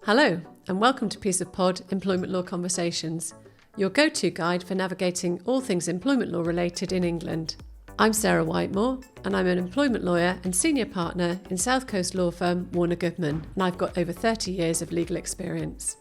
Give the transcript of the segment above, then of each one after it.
Hello, and welcome to Piece of Pod Employment Law Conversations, your go-to guide for navigating all things employment law related in England. I'm Sarah Whitemore, and I'm an employment lawyer and senior partner in South Coast law firm Warner Goodman, and I've got over 30 years of legal experience.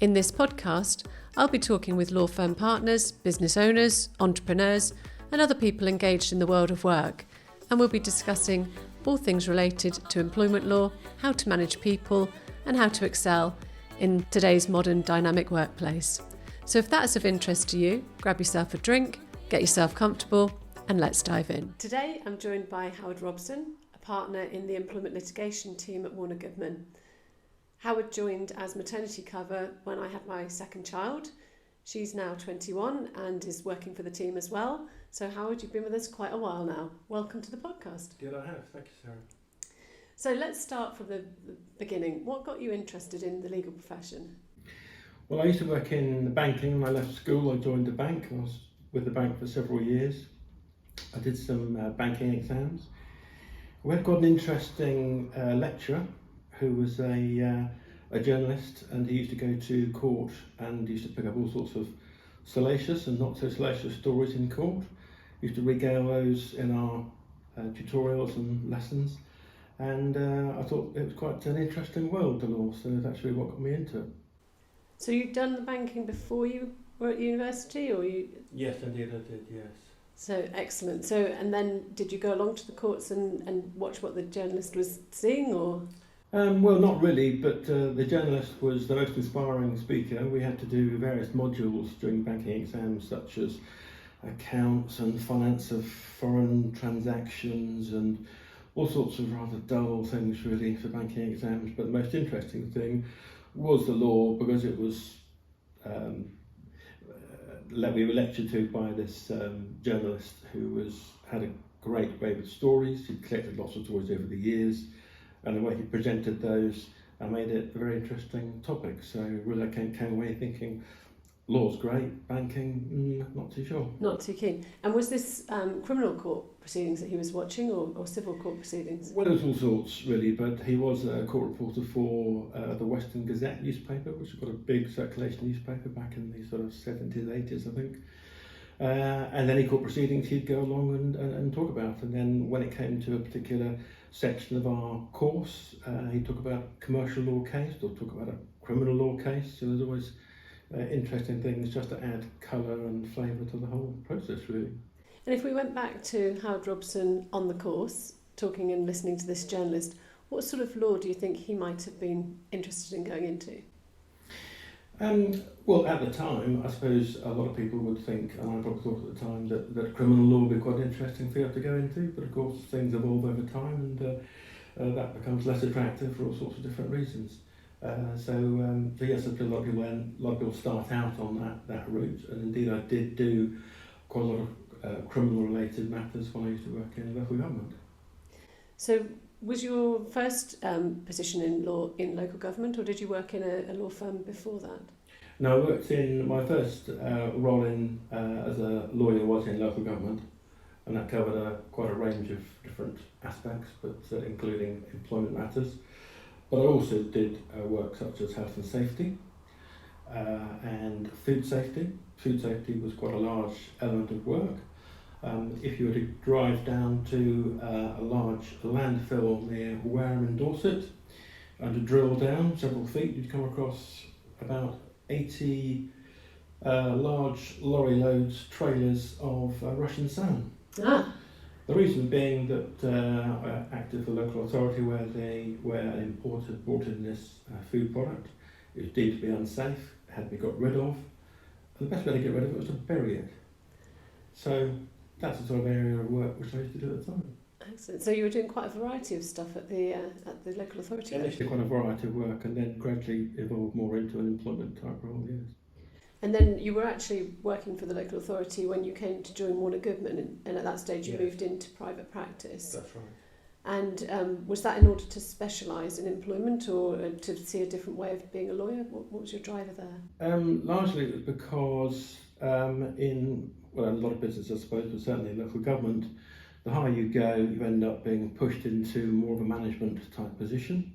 In this podcast, I'll be talking with law firm partners, business owners, entrepreneurs, and other people engaged in the world of work, and we'll be discussing all things related to employment law, how to manage people, and how to excel in today's modern dynamic workplace. So if that's of interest to you, grab yourself a drink, get yourself comfortable, and let's dive in. Today I'm joined by Howard Robson, a partner in the employment litigation team at Warner Goodman. Howard joined as maternity cover when I had my second child. She's now 21 and is working for the team as well. So Howard, you've been with us quite a while now. Welcome to the podcast. Good, I have. Thank you, Sarah. So let's start from the beginning. What got you interested in the legal profession? Well, I used to work in banking. When I left school, I joined the bank. I was with the bank for several years. I did some banking exams. We've got an interesting lecturer who was a journalist, and he used to go to court and used to pick up all sorts of salacious and not so salacious stories in court. He used to regale those in our tutorials and lessons. And I thought it was quite an interesting world, the law, so that's really what got me into it. So you'd done the banking before you were at university, or you? Yes, indeed I did, yes. So excellent. So, and then did you go along to the courts and watch what the journalist was seeing, or? Well, not really, but the journalist was the most inspiring speaker. We had to do various modules during banking exams, such as accounts and finance of foreign transactions and all sorts of rather dull things really for banking exams, but the most interesting thing was the law, because it was we were lectured to by this journalist who had a great way with stories. He'd collected lots of stories over the years, and the way he presented those made it a very interesting topic. So really I came away thinking, law's great, banking, not too sure. Not too keen. And was this criminal court proceedings that he was watching, or civil court proceedings? Well, it was all sorts really, but he was a court reporter for the Western Gazette newspaper, which has got a big circulation newspaper back in the sort of 70s, 80s, I think. And any court proceedings he'd go along and talk about. And then when it came to a particular section of our course, he'd talk about a commercial law case or talk about a criminal law case. So there's always interesting things just to add colour and flavour to the whole process, really. And if we went back to Howard Robson on the course, talking and listening to this journalist, what sort of law do you think he might have been interested in going into? Well, at the time, I suppose a lot of people would think, and I probably thought at the time, that criminal law would be quite an interesting field to go into, but of course things evolve over time, and that becomes less attractive for all sorts of different reasons. So yes, a lot of people start out on that route, and indeed I did do quite a lot of criminal-related matters when I used to work in local government. So was your first position in law in local government, or did you work in a law firm before that? No, I worked in my first role as a lawyer was in local government, and that covered quite a range of different aspects, but including employment matters. But I also did work such as health and safety and food safety. Food safety was quite a large element of work. If you were to drive down to a large landfill near Wareham in Dorset and to drill down several feet, you'd come across about 80 large lorry loads, trailers of Russian salmon. The reason being that I acted for the local authority where they were brought in this food product. It was deemed to be unsafe, had to be got rid of. And the best way to get rid of it was to bury it. So that's the sort of area of work which I used to do at the time. Excellent. So you were doing quite a variety of stuff at the local authority? Initially quite a variety of work, and then gradually evolved more into an employment type role, yes. And then you were actually working for the local authority when you came to join Warner Goodman, and at that stage you moved into private practice. That's right. And was that in order to specialise in employment, or to see a different way of being a lawyer? What was your driver there? Largely it was because in a lot of business I suppose, but certainly in local government, the higher you go, you end up being pushed into more of a management type position.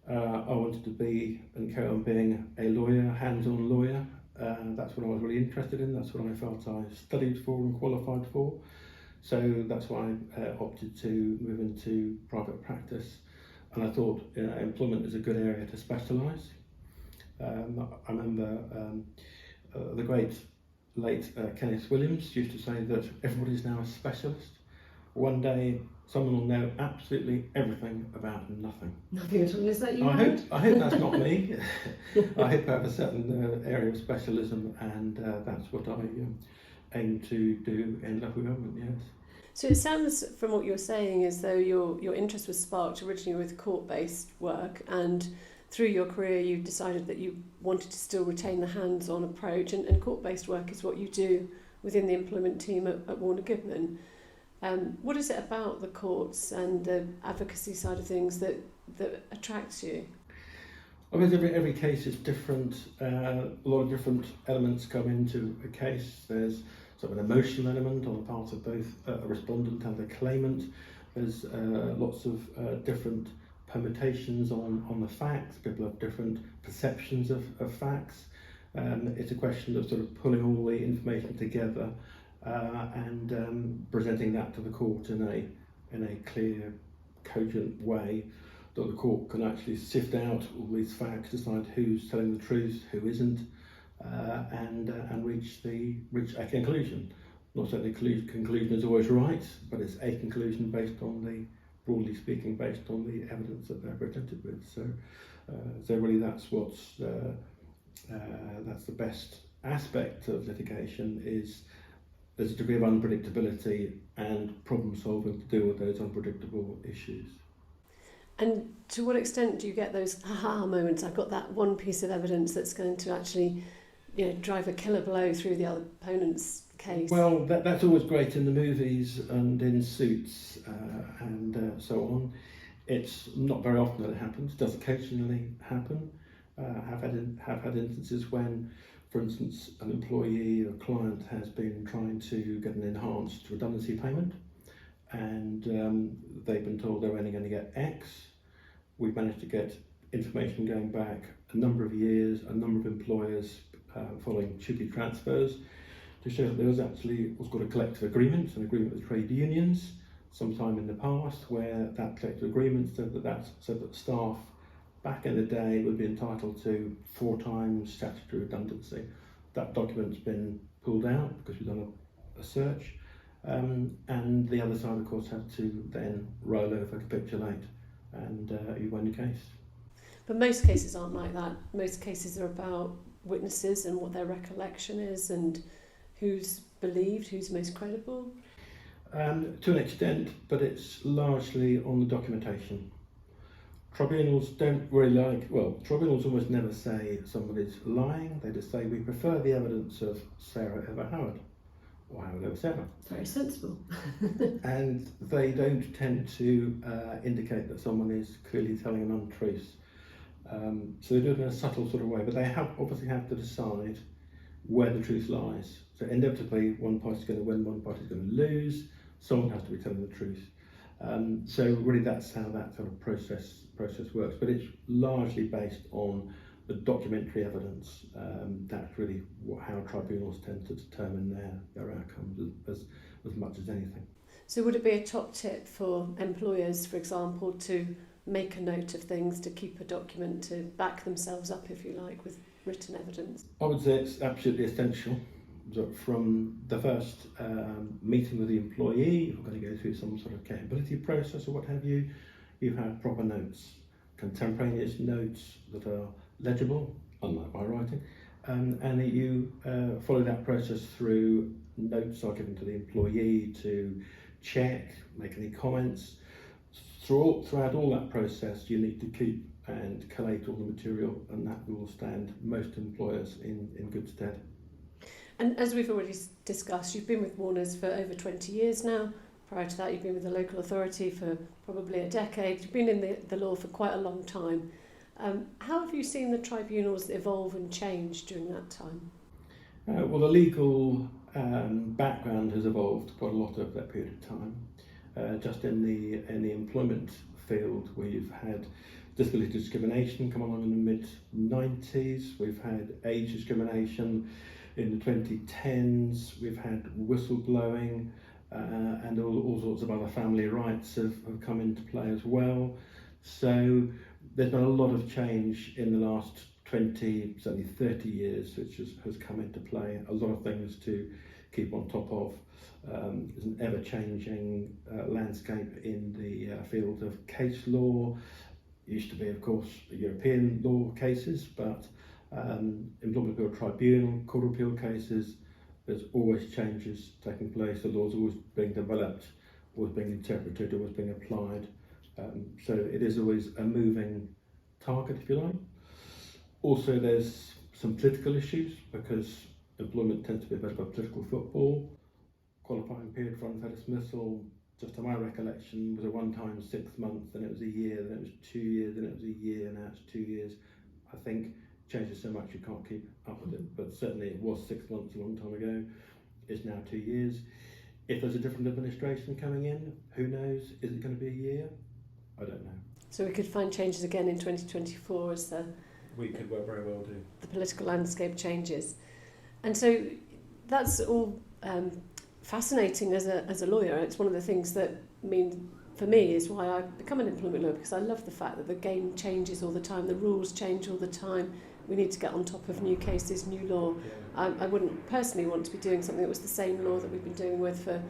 I wanted to be and carry on being a lawyer, hands-on lawyer. That's what I was really interested in. That's what I felt I studied for and qualified for. So that's why I opted to move into private practice. And I thought employment is a good area to specialise. I remember the great late Kenneth Williams used to say that everybody's now a specialist. One day someone will know absolutely everything about nothing. Nothing at all. Is that you? I hope that's not me. I hope I have a certain area of specialism, and that's what I aim to do in local government, yes. So it sounds from what you're saying as though your interest was sparked originally with court-based work, and through your career you decided that you wanted to still retain the hands-on approach, and court-based work is what you do within the employment team at Warner Goodman. What is it about the courts and the advocacy side of things that attracts you? I mean, every case is different. A lot of different elements come into a case. There's sort of an emotional element on the part of both a respondent and a claimant. There's lots of different permutations on the facts. People have different perceptions of facts. It's a question of sort of pulling all the information together and presenting that to the court in a clear, cogent way that the court can actually sift out all these facts, decide who's telling the truth, who isn't, and reach a conclusion. Not that the conclusion is always right, but it's a conclusion based on broadly speaking, based on the evidence that they're presented with. So really that's that's the best aspect of litigation, is there's a degree of unpredictability and problem solving to deal with those unpredictable issues. And to what extent do you get those aha moments? I've got that one piece of evidence that's going to actually, drive a killer blow through the other opponent's case. Well, that's always great in the movies and in Suits and so on. It's not very often that it happens. It does occasionally happen. Have had instances when, for instance, an employee or client has been trying to get an enhanced redundancy payment, and they've been told they're only going to get X. We've managed to get information going back a number of years, a number of employers following Chupi transfers, to show that there was actually what's called a collective agreement, an agreement with trade unions, sometime in the past, where that collective agreement said that staff back in the day would be entitled to 4 times statutory redundancy. That document's been pulled out because we've done a search, and the other side, of course, had to then roll over, capitulate, and you won your case. But most cases aren't like that. Most cases are about witnesses and what their recollection is and who's believed, who's most credible. To an extent, but it's largely on the documentation. Tribunals don't really tribunals almost never say somebody's lying. They just say, we prefer the evidence of Sarah over Howard, or Howard over Sarah. Very sensible. And they don't tend to indicate that someone is clearly telling an untruth. So they do it in a subtle sort of way, but they obviously have to decide where the truth lies. So inevitably, one party's going to win, one party's going to lose. Someone has to be telling the truth. So really, that's how that sort of process works. But it's largely based on the documentary evidence. That's really how tribunals tend to determine their outcomes as much as anything. So would it be a top tip for employers, for example, to make a note of things, to keep a document, to back themselves up, if you like, with written evidence? I would say it's absolutely essential that from the first meeting with the employee, you're going to go through some sort of capability process or what have you, you have proper notes, contemporaneous notes that are legible, unlike my writing, and that you follow that process through. Notes are given to the employee to check, make any comments. Throughout all that process, you need to keep and collate all the material, and that will stand most employers in good stead. And as we've already discussed, you've been with Warners for over 20 years now. Prior to that, you've been with the local authority for probably a decade. You've been in the law for quite a long time. How have you seen the tribunals evolve and change during that time? Well, the legal background has evolved quite a lot over that period of time. Just in the employment field, we've had disability discrimination come along in the mid-90s. We've had age discrimination in the 2010s. We've had whistleblowing and all sorts of other family rights have come into play as well. So there's been a lot of change in the last 20, certainly 30 years, which has come into play. A lot of things to keep on top of. There's an ever-changing landscape in the field of case law. It used to be, of course, European law cases, but Employment Appeal Tribunal, Court of Appeal cases, there's always changes taking place. The law's always being developed, always being interpreted, always being applied. So it is always a moving target, if you like. Also, there's some political issues because employment tends to be a bit of a political football. Qualifying period for unfair dismissal, just to my recollection, was a one-time 6 months, then it was a year, then it was 2 years, then it was a year, now it's 2 years. I think changes so much you can't keep up with it, but certainly it was 6 months a long time ago. It's now 2 years. If there's a different administration coming in, who knows? Is it going to be a year? I don't know. So we could find changes again in 2024 as we could very well do. The political landscape changes. And so that's all fascinating as a lawyer. It's one of the things that for me is why I've become an employment lawyer, because I love the fact that the game changes all the time, the rules change all the time. We need to get on top of new cases, new law. Yeah. I wouldn't personally want to be doing something that was the same law that we've been dealing with for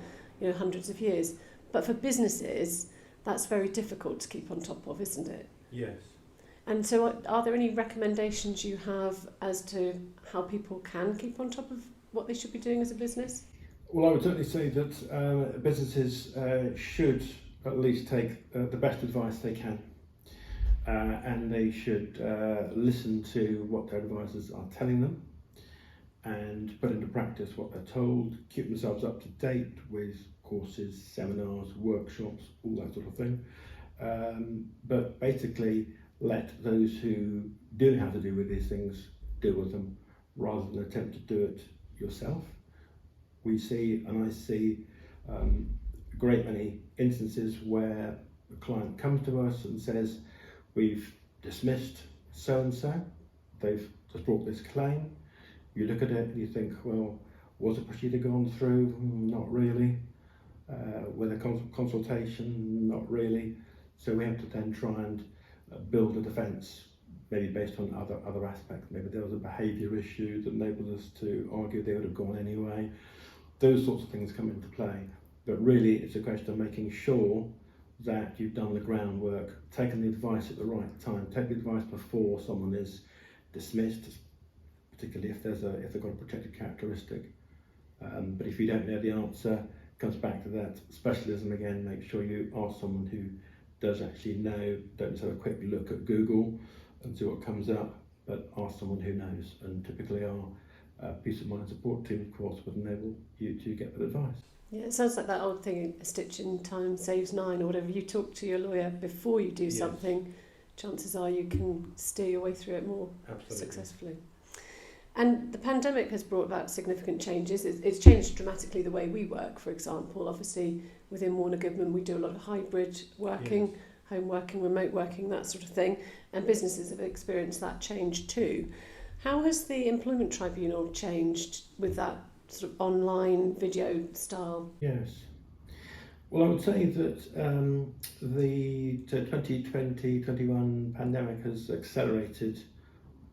hundreds of years. But for businesses, that's very difficult to keep on top of, isn't it? Yes. And so are there any recommendations you have as to how people can keep on top of what they should be doing as a business? Well, I would certainly say that businesses should at least take the best advice they can. And they should listen to what their advisors are telling them and put into practice what they're told, keep themselves up to date with courses, seminars, workshops, all that sort of thing. But basically let those who do know how to deal with these things deal with them rather than attempt to do it yourself. We see, and I see, a great many instances where a client comes to us and says, we've dismissed so-and-so, they've just brought this claim. You look at it and you think, well, was a procedure gone through? Not really. With a consultation? Not really. So we have to then try and build a defence, maybe based on other aspects. Maybe there was a behaviour issue that enabled us to argue they would have gone anyway. Those sorts of things come into play. But really, it's a question of making sure that you've done the groundwork, taken the advice at the right time, take the advice before someone is dismissed, particularly if they've got a protected characteristic. But if you don't know the answer, it comes back to that specialism again. Make sure you ask someone who does actually know. Don't just have a quick look at Google and see what comes up, but ask someone who knows. And typically our peace of mind support team, of course, would enable you to get that advice. Yeah, it sounds like that old thing, a stitch in time saves nine, or whatever. You talk to your lawyer before you do something, chances are you can steer your way through it more successfully. And the pandemic has brought about significant changes. It's changed dramatically the way we work, for example. Obviously, within Warner Goodman, we do a lot of hybrid working, home working, remote working, that sort of thing. And businesses have experienced that change too. How has the Employment Tribunal changed with that sort of online video style? Yes. Well, I would say that the 2020-21 pandemic has accelerated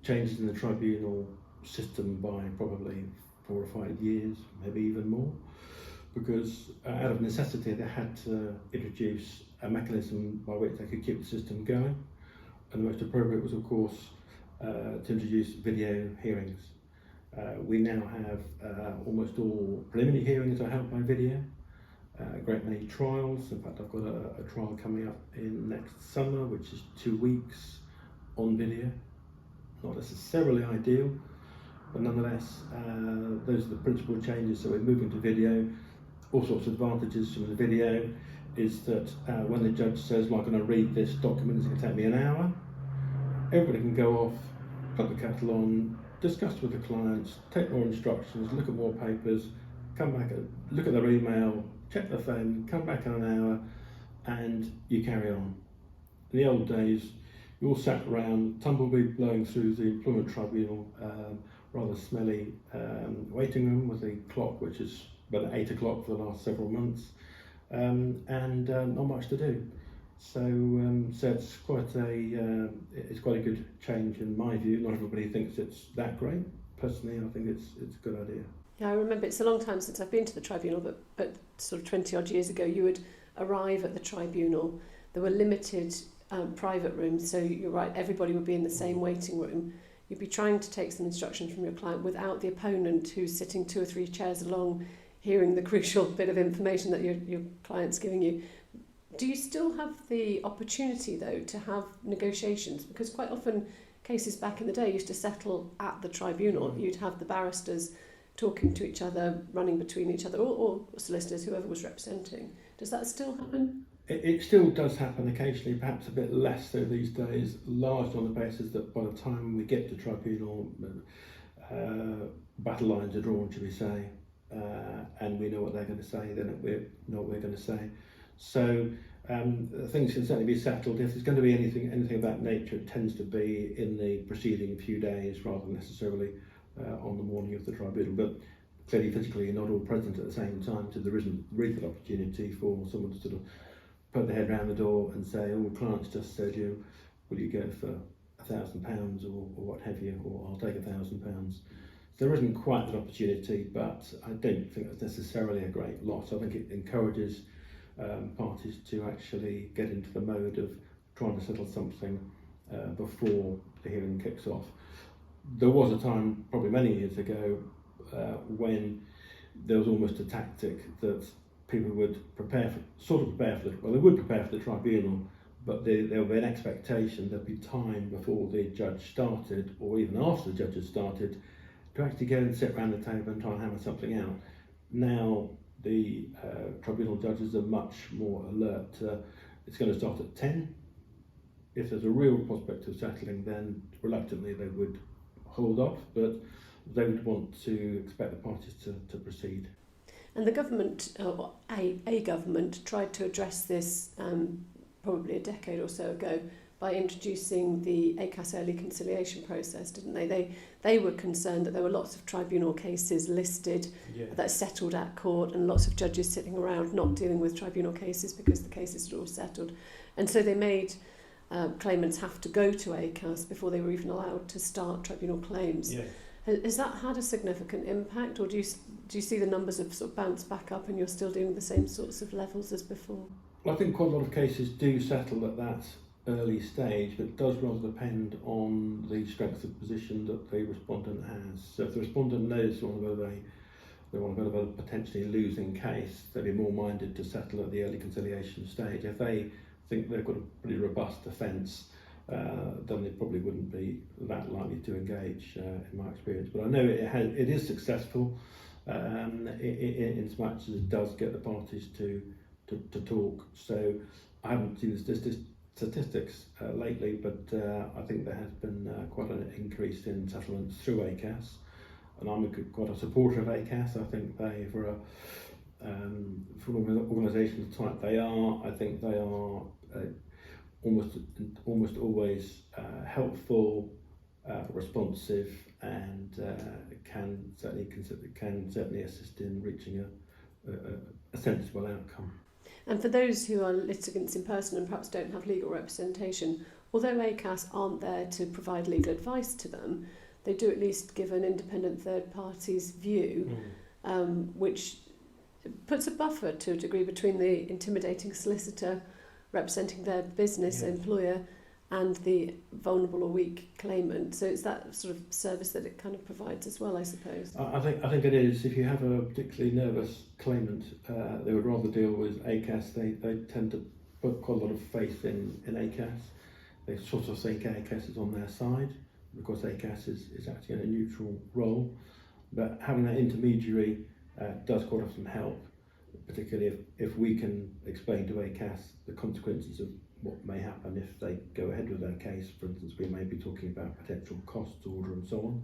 changes in the tribunal system by probably 4 or 5 years, maybe even more, because out of necessity they had to introduce a mechanism by which they could keep the system going, and the most appropriate was, of course, to introduce video hearings. We now have almost all preliminary hearings are held by video, a great many trials. In fact, I've got a trial coming up in next summer, which is 2 weeks on video. Not necessarily ideal, but nonetheless, those are the principal changes. So we're moving to video. All sorts of advantages from the video is that when the judge says, well, I'm going to read this document, it's going to take me an hour, everybody can go off, put the kettle on, discuss with the clients, take more instructions, look at more papers, come back, look at their email, check their phone, come back in an hour, and you carry on. In the old days, You all sat around, tumbleweed blowing through the employment tribunal, rather smelly waiting room with a clock which is about 8 o'clock for the last several months, and not much to do. So it's quite a good change in my view. Not everybody thinks it's that great. Personally, I think it's a good idea. Yeah, I remember it's a long time since I've been to the tribunal, but sort of 20 odd years ago, you would arrive at the tribunal. There were limited private rooms, so you're right, everybody would be in the same waiting room. You'd be trying to take some instruction from your client without the opponent who's sitting 2 or 3 chairs along, hearing the crucial bit of information that your client's giving you. Do you still have the opportunity, though, to have negotiations? Because quite often cases back in the day used to settle at the tribunal. You'd have the barristers talking to each other, running between each other, or solicitors, whoever was representing. Does that still happen? It still does happen occasionally, perhaps a bit less so these days, largely on the basis that by the time we get to tribunal, battle lines are drawn, shall we say, and we know what they're going to say, then we know what we're going to say. So things can certainly be settled. If there's going to be anything of that nature, it tends to be in the preceding few days rather than necessarily on the morning of the tribunal. But clearly, physically, you're not all present at the same time, so there isn't really an opportunity for someone to sort of put their head round the door and say, "Oh, client's just said will you go for £1,000 or what have you, or I'll take £1,000." There isn't quite that opportunity, but I don't think that's necessarily a great loss. I think it encourages parties to actually get into the mode of trying to settle something before the hearing kicks off. There was a time, probably many years ago, when there was almost a tactic that people would they would prepare for the tribunal, but there would be an expectation there'd be time before the judge started, or even after the judge had started, to actually go and sit around the table and try and hammer something out. Now, the tribunal judges are much more alert. It's going to start at 10. If there's a real prospect of settling, then reluctantly they would hold off, but they would want to expect the parties to proceed. And the government, a government, tried to address this probably a decade or so ago by introducing the ACAS early conciliation process, didn't they? They were concerned that there were lots of tribunal cases listed that settled at court, and lots of judges sitting around not dealing with tribunal cases because the cases had all settled. And so they made claimants have to go to ACAS before they were even allowed to start tribunal claims. Yeah. Has that had a significant impact, or do you see the numbers have sort of bounced back up and you're still doing the same sorts of levels as before? Well, I think quite a lot of cases do settle at that early stage, but it does rather depend on the strength of position that the respondent has. So if the respondent knows they want to go to a potentially losing case, they'll be more minded to settle at the early conciliation stage. If they think they've got a pretty robust defence, then they probably wouldn't be that likely to engage, in my experience. But I know it is successful in so much as it does get the parties to talk. So I haven't seen the statistics lately, but I think there has been quite an increase in settlements through ACAS, and I'm quite a supporter of ACAS. I think they, for an organisation of the type they are, I think they are almost always helpful, responsive, and can certainly assist in reaching a sensible outcome. And for those who are litigants in person and perhaps don't have legal representation, although ACAS aren't there to provide legal advice to them, they do at least give an independent third party's view, which puts a buffer to a degree between the intimidating solicitor representing their business employer and the vulnerable or weak claimant. So it's that sort of service that it kind of provides as well, I suppose. I think it is. If you have a particularly nervous claimant, they would rather deal with ACAS. They tend to put quite a lot of faith in ACAS. They sort of think ACAS is on their side, because ACAS is actually in a neutral role. But having that intermediary does quite often help, particularly if we can explain to ACAS the consequences of what may happen if they go ahead with their case. For instance, we may be talking about potential costs order and so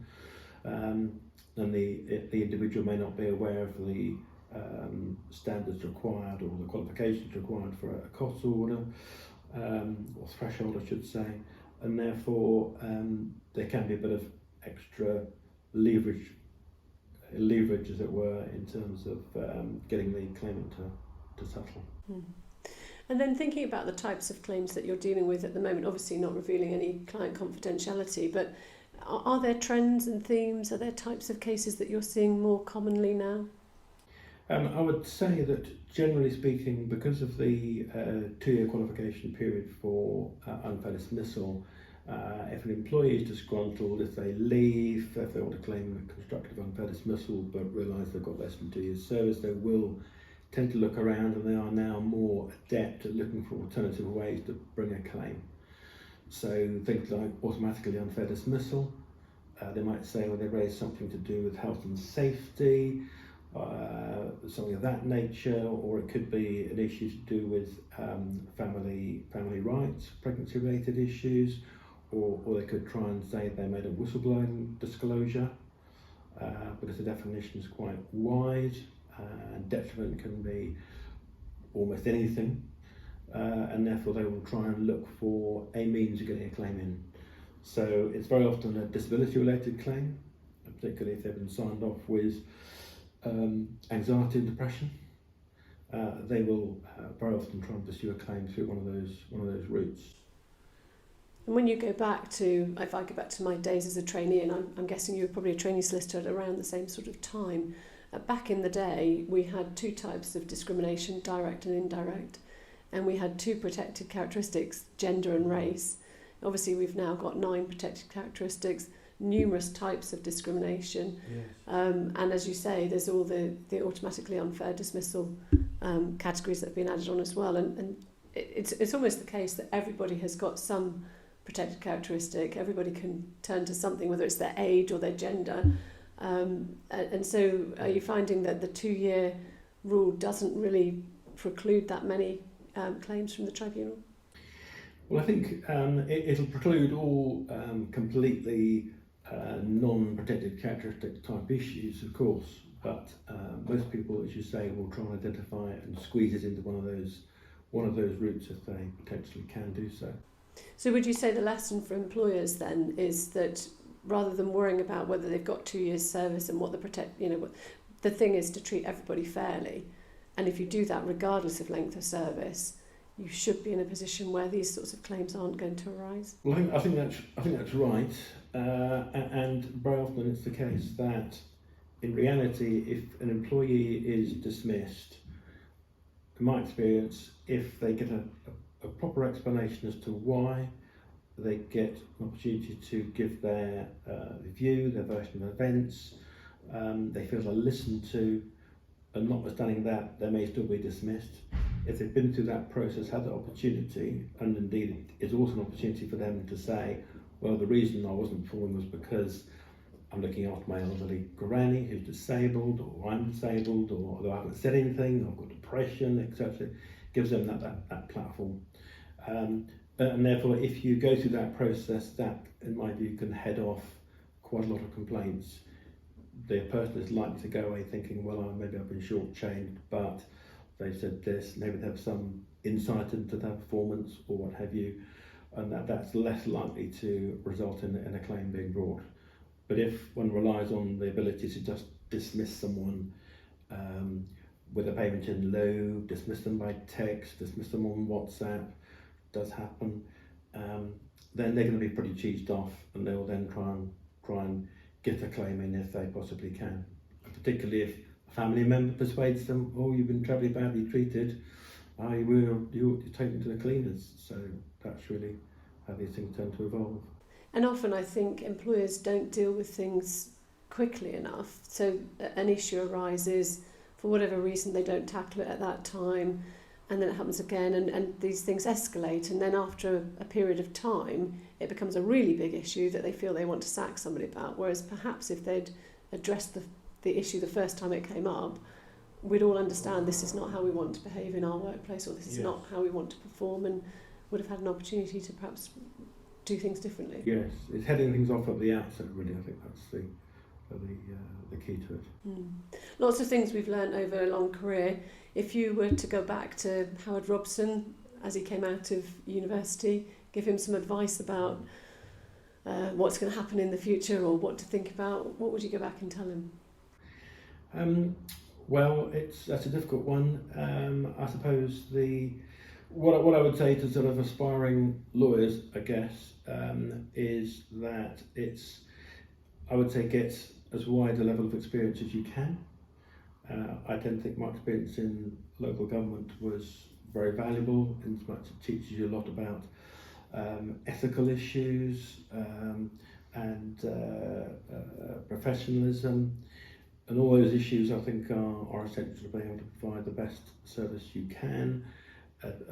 on. And the individual may not be aware of the standards required or the qualifications required for a costs order, or threshold, I should say. and therefore there can be a bit of extra leverage, as it were, in terms of getting the claimant to settle. Mm. And then thinking about the types of claims that you're dealing with at the moment, obviously not revealing any client confidentiality, but are there trends and themes? Are there types of cases that you're seeing more commonly now? I would say that generally speaking, because of the 2-year qualification period for unfair dismissal, if an employee is disgruntled, if they leave, if they want to claim a constructive unfair dismissal but realise they've got less than 2 years service, they will tend to look around, and they are now more adept at looking for alternative ways to bring a claim. So things like automatically unfair dismissal, they might say, well, they raised something to do with health and safety, something of that nature, or it could be an issue to do with family rights, pregnancy related issues, or they could try and say they made a whistleblowing disclosure, because the definition is quite wide, and detriment can be almost anything, and therefore they will try and look for a means of getting a claim in. So it's very often a disability related claim, particularly if they've been signed off with anxiety and depression. They will very often try and pursue a claim through one of those routes. And when you go back to, if I go back to my days as a trainee, and I'm guessing you were probably a trainee solicitor at around the same sort of time, back in the day we had 2 types of discrimination, direct and indirect, and we had 2 protected characteristics, gender and race. Obviously we've now got 9 protected characteristics, numerous types of discrimination. Yes. And as you say, there's all the automatically unfair dismissal categories that have been added on as well. And it's almost the case that everybody has got some protected characteristic. Everybody can turn to something, whether it's their age or their gender. And so are you finding that the 2-year rule doesn't really preclude that many claims from the tribunal? Well, I think it'll preclude all completely non-protected characteristic type issues, of course, but most people, as you say, will try and identify it and squeeze it into one of those routes if they potentially can do so. So would you say the lesson for employers then is that rather than worrying about whether they've got 2 years service and what the thing is to treat everybody fairly, and if you do that regardless of length of service, you should be in a position where these sorts of claims aren't going to arise? Well, I think that's right, and very often it's the case that in reality, if an employee is dismissed, in my experience, if they get a proper explanation as to why, they get an opportunity to give their view, their version of events, they feel they're listened to, and notwithstanding that, they may still be dismissed. If they've been through that process, had the opportunity, and indeed it's also an opportunity for them to say, well, the reason I wasn't performing was because I'm looking after my elderly granny who's disabled, or I'm disabled, or although I haven't said anything, I've got depression, etc. Gives them that platform. And therefore, if you go through that process, that, in my view, can head off quite a lot of complaints. The person is likely to go away thinking, well, maybe I've been shortchanged, but they said this, maybe they have some insight into their performance or what have you, and that's less likely to result in a claim being brought. But if one relies on the ability to just dismiss someone with a payment in lieu, dismiss them by text, dismiss them on WhatsApp, does happen, then they're going to be pretty cheesed off, and they will then try and get a claim in if they possibly can. Particularly if a family member persuades them, oh, you've been terribly badly treated, you're taken to the cleaners. So that's really how these things tend to evolve. And often I think employers don't deal with things quickly enough. So an issue arises, for whatever reason they don't tackle it at that time, and then it happens again, and these things escalate, and then after a period of time it becomes a really big issue that they feel they want to sack somebody about, whereas perhaps if they'd addressed the issue the first time it came up, we'd all understand this is not how we want to behave in our workplace, or this is not how we want to perform, and would have had an opportunity to perhaps do things differently. Yes, it's heading things off at the outset, really. I think that's the key to it. Lots of things we've learned over a long career. If you were to go back to Howard Robson as he came out of university, give him some advice about what's going to happen in the future or what to think about, what would you go back and tell him? Well, that's a difficult one. I suppose what I would say to sort of aspiring lawyers, I guess, is that I would say get as wide a level of experience as you can. I tend to think my experience in local government was very valuable in as much it teaches you a lot about ethical issues and professionalism. And all those issues, I think, are essential to being able to provide the best service you can,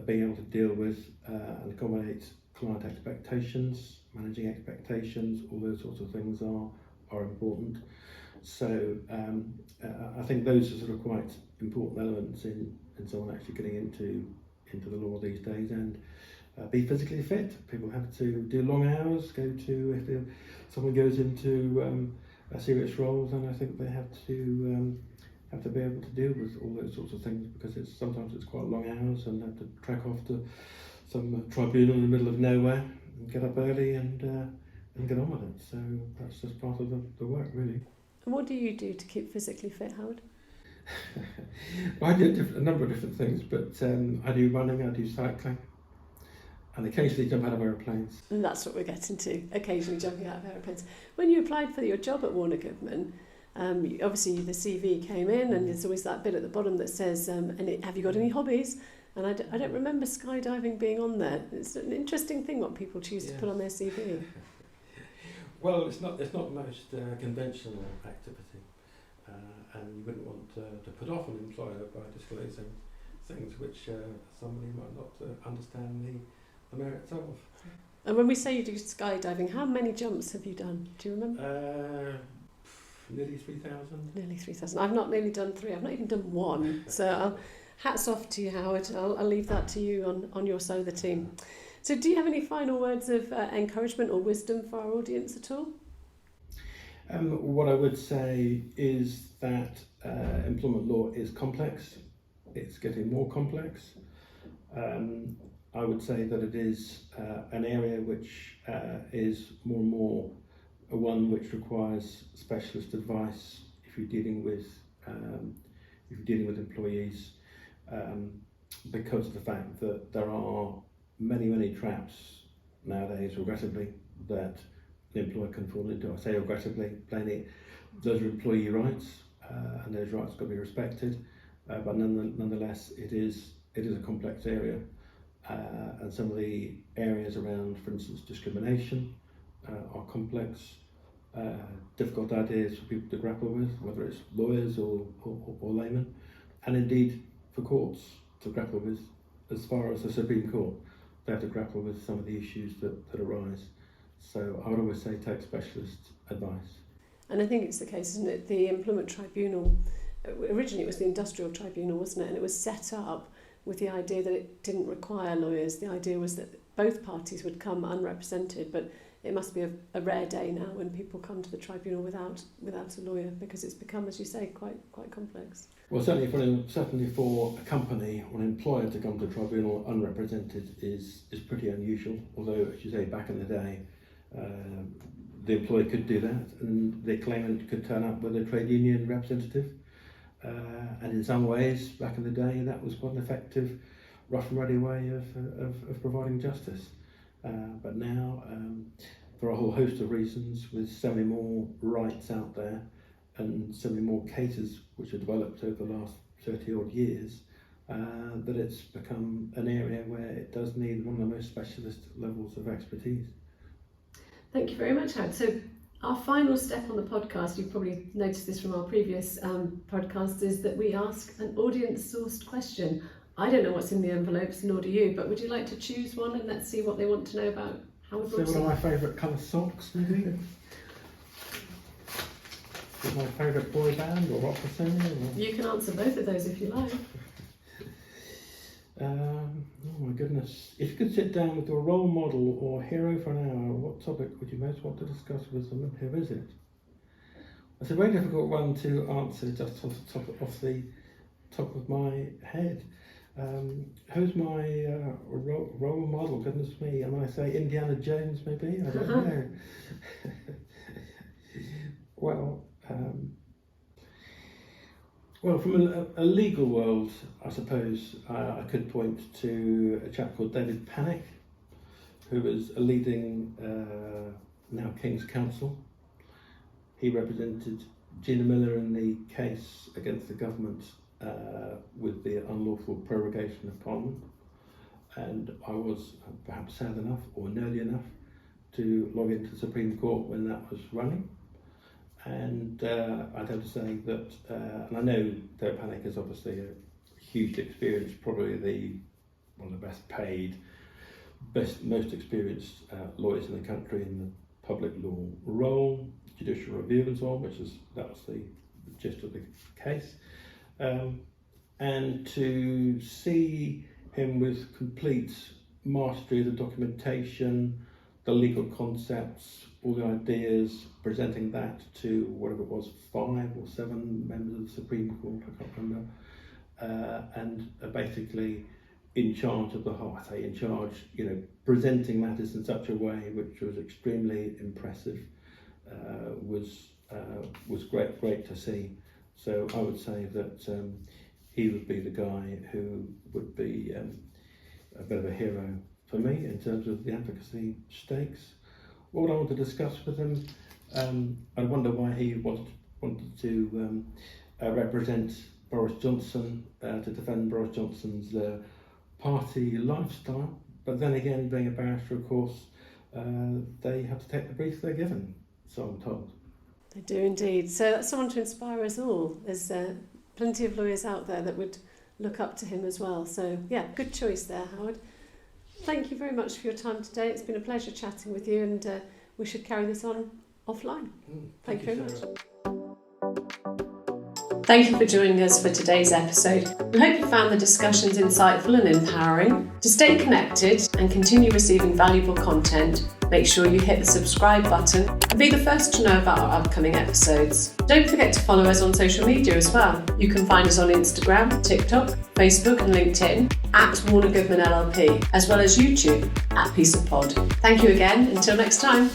being able to deal with and accommodate client expectations, managing expectations, all those sorts of things are important. So I think those are sort of quite important elements in someone actually getting into the law these days. And be physically fit. People have to do long hours, if someone goes into a serious role, then I think they have to be able to deal with all those sorts of things, because sometimes it's quite long hours and have to track off to some tribunal in the middle of nowhere and get up early and get on with it. So that's just part of the work, really. And what do you do to keep physically fit, Howard? Well, I do a number of different things, but I do running, I do cycling, and occasionally jump out of aeroplanes. And that's what we're getting to, occasionally jumping out of aeroplanes. When you applied for your job at Warner Goodman, obviously the CV came in, and there's always that bit at the bottom that says, have you got any hobbies? And I don't remember skydiving being on there. It's an interesting thing what people choose to put on their CV. Well, it's not the most conventional activity, and you wouldn't want to put off an employer by disclosing things which somebody might not understand the merits of. And when we say you do skydiving, how many jumps have you done? Do you remember? Nearly 3,000. Nearly 3,000. I've not nearly done 3. I've not even done 1. So hats off to you, Howard. I'll leave that to you on your side of the team. So do you have any final words of encouragement or wisdom for our audience at all? What I would say is that employment law is complex. It's getting more complex. I would say that it is an area which is more and more one which requires specialist advice if you're dealing with employees, because of the fact that there are many traps nowadays, regrettably, that the employer can fall into. I say regrettably, plainly, those are employee rights, and those rights got to be respected. But nonetheless, it is a complex area, and some of the areas around, for instance, discrimination, are complex, difficult ideas for people to grapple with, whether it's lawyers or laymen, and indeed for courts to grapple with. As far as the Supreme Court, they have to grapple with some of the issues that arise. So I would always say take specialist advice. And I think it's the case, isn't it? The Employment Tribunal, originally it was the Industrial Tribunal, wasn't it? And it was set up with the idea that it didn't require lawyers. The idea was that both parties would come unrepresented, but it must be a rare day now when people come to the tribunal without a lawyer, because it's become, as you say, quite complex. Well, certainly for a company or an employer to come to a tribunal unrepresented is pretty unusual. Although, as you say, back in the day, the employer could do that, and the claimant could turn up with a trade union representative. And in some ways, back in the day, that was quite an effective, rough and ready way of providing justice. But now, for a whole host of reasons, with so many more rights out there and so many more cases which have developed over the last 30 odd years, that it's become an area where it does need one of the most specialist levels of expertise. Thank you very much, Howard. So our final step on the podcast, you've probably noticed this from our previous podcast, is that we ask an audience-sourced question. I don't know what's in the envelopes, nor do you, but would you like to choose one and let's see what they want to know about Howard Robson? So one of my favourite colour socks, maybe? Is my favourite boy band or opera singer? Or... You can answer both of those if you like. Oh my goodness. If you could sit down with your role model or hero for an hour, what topic would you most want to discuss with them, and who is it? It's a very difficult one to answer just off the top of my head. Who's my role model? Goodness me, am I say Indiana Jones maybe? I don't know. Well, from a legal world, I suppose I could point to a chap called David Panic, who is a leading now King's Counsel. He represented Gina Miller in the case against the government with the unlawful prorogation of Parliament, and I was perhaps sad enough or nerdy enough to log into the Supreme Court when that was running. And I'd have to say that, and I know David Panic is obviously a huge experience, probably one of the best paid, most experienced lawyers in the country in the public law role, judicial review and so on, that was the gist of the case. And to see him with complete mastery of the documentation, the legal concepts, all the ideas, presenting that to whatever it was, 5 or 7 members of the Supreme Court, I can't remember, and basically in charge of the whole, I say in charge, presenting matters in such a way which was extremely impressive, was great to see. So I would say that he would be the guy who would be a bit of a hero for me in terms of the advocacy stakes. What would I want to discuss with him? I wonder why he wanted to represent Boris Johnson, to defend Boris Johnson's party lifestyle. But then again, being a barrister, of course, they have to take the brief they're given, so I'm told. They do indeed. So that's someone to inspire us all. There's plenty of lawyers out there that would look up to him as well. So yeah, good choice there, Howard. Thank you very much for your time today. It's been a pleasure chatting with you, and we should carry this on offline. Thank you very much. Thank you for joining us for today's episode. We hope you found the discussions insightful and empowering. To stay connected and continue receiving valuable content, make sure you hit the subscribe button and be the first to know about our upcoming episodes. Don't forget to follow us on social media as well. You can find us on Instagram, TikTok, Facebook and LinkedIn at Warner Goodman LLP, as well as YouTube at Piece of Pod. Thank you again. Until next time.